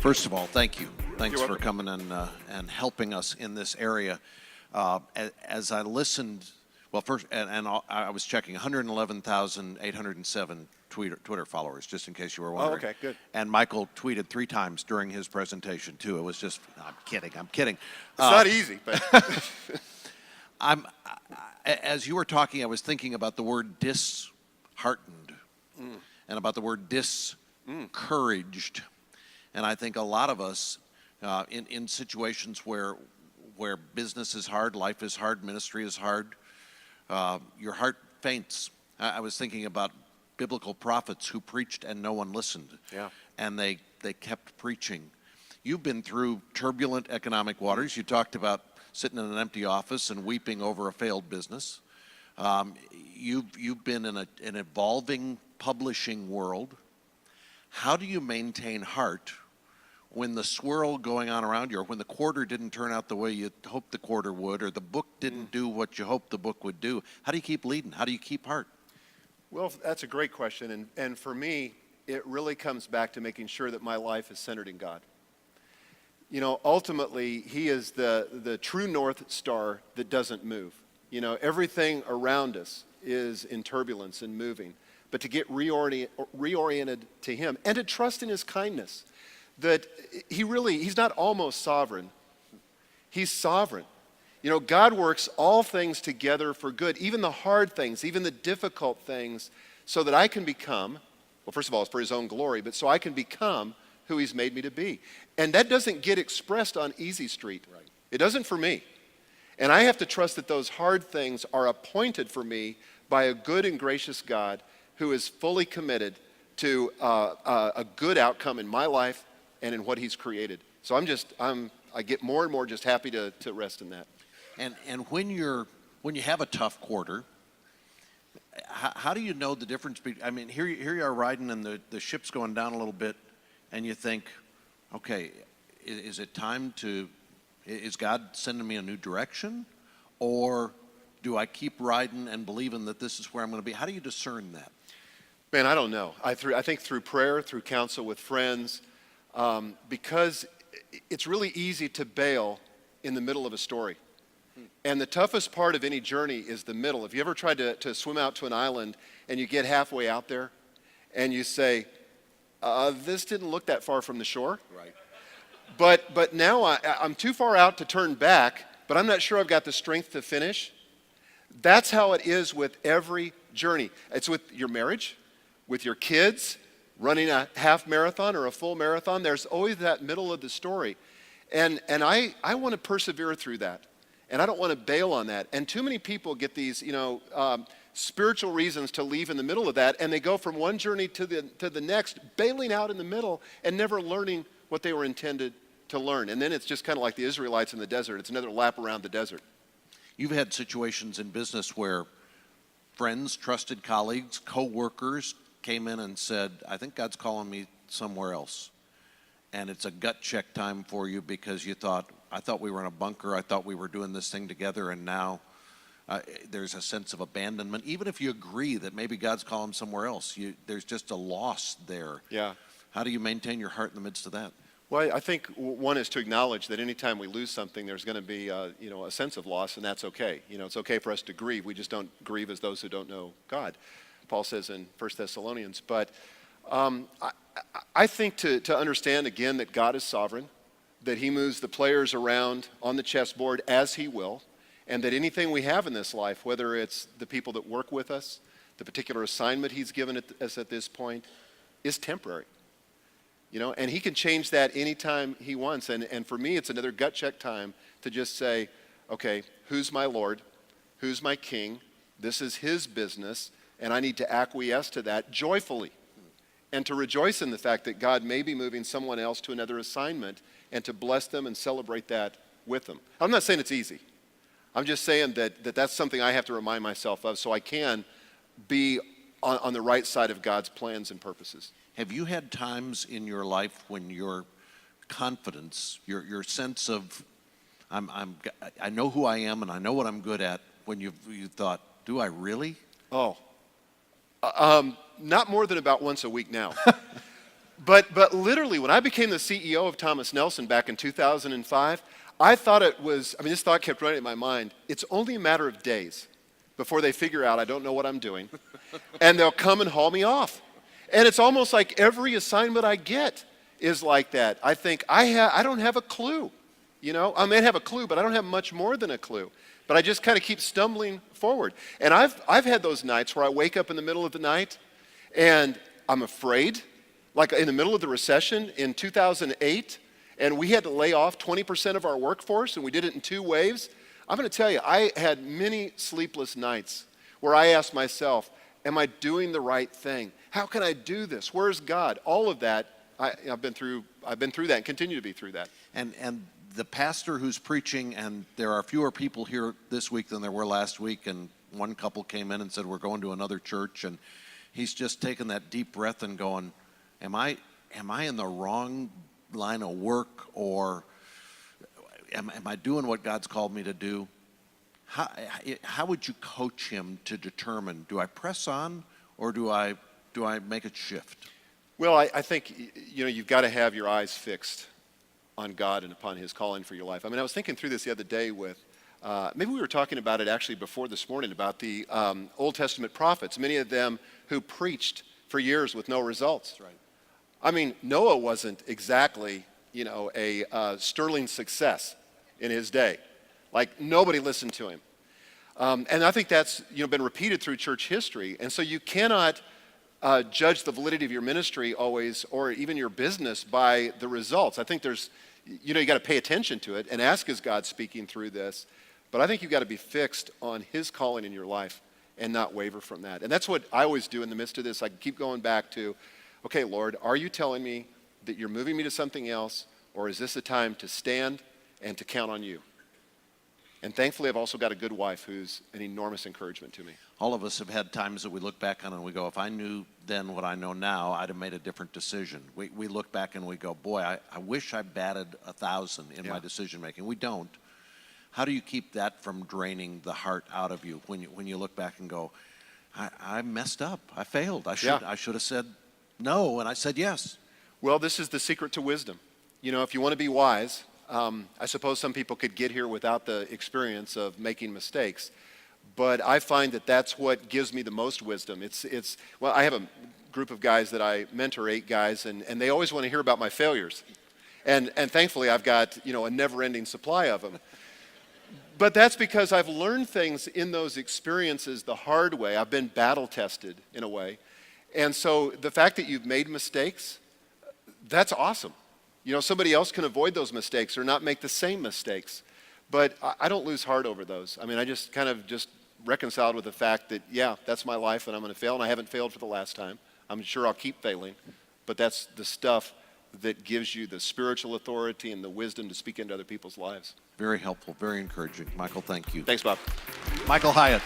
First of all, thank you. Thanks You're for welcome. coming and helping us in this area. As I listened, well, first, I was checking 111,807 Twitter followers, just in case you were wondering. Oh, okay, good. And Michael tweeted 3 times during his presentation too. It was just, I'm kidding. It's not easy, but As you were talking, I was thinking about the word disheartened and about the word discouraged. And I think a lot of us, in situations where business is hard, life is hard, ministry is hard, your heart faints. I was thinking about biblical prophets who preached and no one listened. Yeah. And they kept preaching. You've been through turbulent economic waters. You talked about sitting in an empty office and weeping over a failed business. You've been in an evolving publishing world. How do you maintain heart when the swirl going on around you, or when the quarter didn't turn out the way you hoped the quarter would, or the book didn't do what you hoped the book would do? How do you keep leading? How do you keep heart? well, that's a great question. And for me, it really comes back to making sure that my life is centered in God. You know, ultimately, He is the true North Star that doesn't move. You know, everything around us is in turbulence and moving. But to get reoriented to Him and to trust in His kindness, that He's not almost sovereign. He's sovereign. You know, God works all things together for good, even the hard things, even the difficult things, so that I can become, well, first of all, it's for His own glory, but so I can become who He's made me to be. And that doesn't get expressed on easy street. Right. It doesn't for me. And I have to trust that those hard things are appointed for me by a good and gracious God who is fully committed to a good outcome in my life and in what He's created. So I get more and more just happy to rest in that. And when you have a tough quarter, how do you know the difference between, I mean, here you are riding and the ship's going down a little bit, and you think, okay, is it time to, is God sending me a new direction? Or do I keep riding and believing that this is where I'm going to be? How do you discern that? Man, I don't know. I think through prayer, through counsel with friends, because it's really easy to bail in the middle of a story. And the toughest part of any journey is the middle. Have you ever tried to swim out to an island and you get halfway out there and you say, this didn't look that far from the shore? Right. But now I'm too far out to turn back, but I'm not sure I've got the strength to finish. That's how it is with every journey. It's with your marriage, with your kids, running a half marathon or a full marathon. There's always that middle of the story. And I want to persevere through that. And I don't want to bail on that. And too many people get these, spiritual reasons to leave in the middle of that, and they go from one journey to the next, bailing out in the middle and never learning what they were intended to learn. And then it's just kind of like the Israelites in the desert. It's another lap around the desert. You've had situations in business where friends, trusted colleagues, co-workers came in and said, I think God's calling me somewhere else. And it's a gut check time for you because you thought, I thought we were in a bunker, I thought we were doing this thing together, and now there's a sense of abandonment. Even if you agree that maybe God's calling them somewhere else, there's just a loss there. Yeah. How do you maintain your heart in the midst of that? Well, I think one is to acknowledge that anytime we lose something, there's going to be a sense of loss, and that's okay. It's okay for us to grieve. We just don't grieve as those who don't know God, Paul says in 1 Thessalonians. But I think to understand, again, that God is sovereign, that He moves the players around on the chessboard as He will, and that anything we have in this life, whether it's the people that work with us, the particular assignment He's given us at this point, is temporary. And He can change that anytime He wants. And for me, it's another gut check time to just say, okay, who's my Lord? Who's my King? This is His business, and I need to acquiesce to that joyfully. And to rejoice in the fact that God may be moving someone else to another assignment, and to bless them and celebrate that with them. I'm not saying it's easy. I'm just saying that that's something I have to remind myself of so I can be on the right side of God's plans and purposes. Have you had times in your life when your confidence, your sense of, I know who I am and I know what I'm good at, when you thought, do I really? Not more than about once a week now. But literally, when I became the CEO of Thomas Nelson back in 2005, I thought it was, I mean, this thought kept running in my mind. It's only a matter of days before they figure out I don't know what I'm doing, and they'll come and haul me off. And it's almost like every assignment I get is like that. I think, I don't have a clue. You know, I may have a clue, but I don't have much more than a clue. But I just kind of keep stumbling forward. And I've had those nights where I wake up in the middle of the night, and I'm afraid. Like in the middle of the recession in 2008, and we had to lay off 20% of our workforce, and we did it in 2 waves. I'm going to tell you, I had many sleepless nights where I asked myself, am I doing the right thing? How can I do this? Where's God? All of that, I've been through that and continue to be through that. And the pastor who's preaching, and there are fewer people here this week than there were last week, and one couple came in and said, we're going to another church, and he's just taking that deep breath and going, am I in the wrong line of work, or am I doing what God's called me to do? How would you coach him to determine, do I press on, or do I make a shift? Well, I think, you know, you've got to have your eyes fixed on God and upon his calling for your life. I mean, I was thinking through this the other day with, maybe we were talking about it actually before this morning, about the Old Testament prophets, many of them who preached for years with no results. Right. I mean, Noah wasn't exactly, you know, a sterling success in his day. Like, nobody listened to him. And I think that's, you know, been repeated through church history. And so you cannot judge the validity of your ministry always, or even your business, by the results. I think there's, you know, you got to pay attention to it and ask, is God speaking through this? But I think you've got to be fixed on his calling in your life and not waver from that. And that's what I always do in the midst of this. I keep going back to, okay, Lord, are you telling me that you're moving me to something else, or is this a time to stand and to count on you? And thankfully, I've also got a good wife who's an enormous encouragement to me. All of us have had times that we look back on and we go, if I knew then what I know now, I'd have made a different decision. We look back and we go, boy, I wish I batted 1,000 in my decision making. We don't. How do you keep that from draining the heart out of you when you look back and go, I messed up, I failed, I should have said no, and I said yes? Well, this is the secret to wisdom. You know, if you want to be wise, I suppose some people could get here without the experience of making mistakes, but I find that that's what gives me the most wisdom. Well, I have a group of guys that I mentor, 8 guys, and they always want to hear about my failures. And thankfully, I've got, you know, a never-ending supply of them. But that's because I've learned things in those experiences the hard way. I've been battle-tested in a way. And so the fact that you've made mistakes, that's awesome. You know, somebody else can avoid those mistakes or not make the same mistakes. But I don't lose heart over those. I mean, I just kind of just reconciled with the fact that, yeah, that's my life and I'm going to fail, and I haven't failed for the last time. I'm sure I'll keep failing. But that's the stuff that gives you the spiritual authority and the wisdom to speak into other people's lives. Very helpful, very encouraging. Michael, thank you. Thanks, Bob. Michael Hyatt.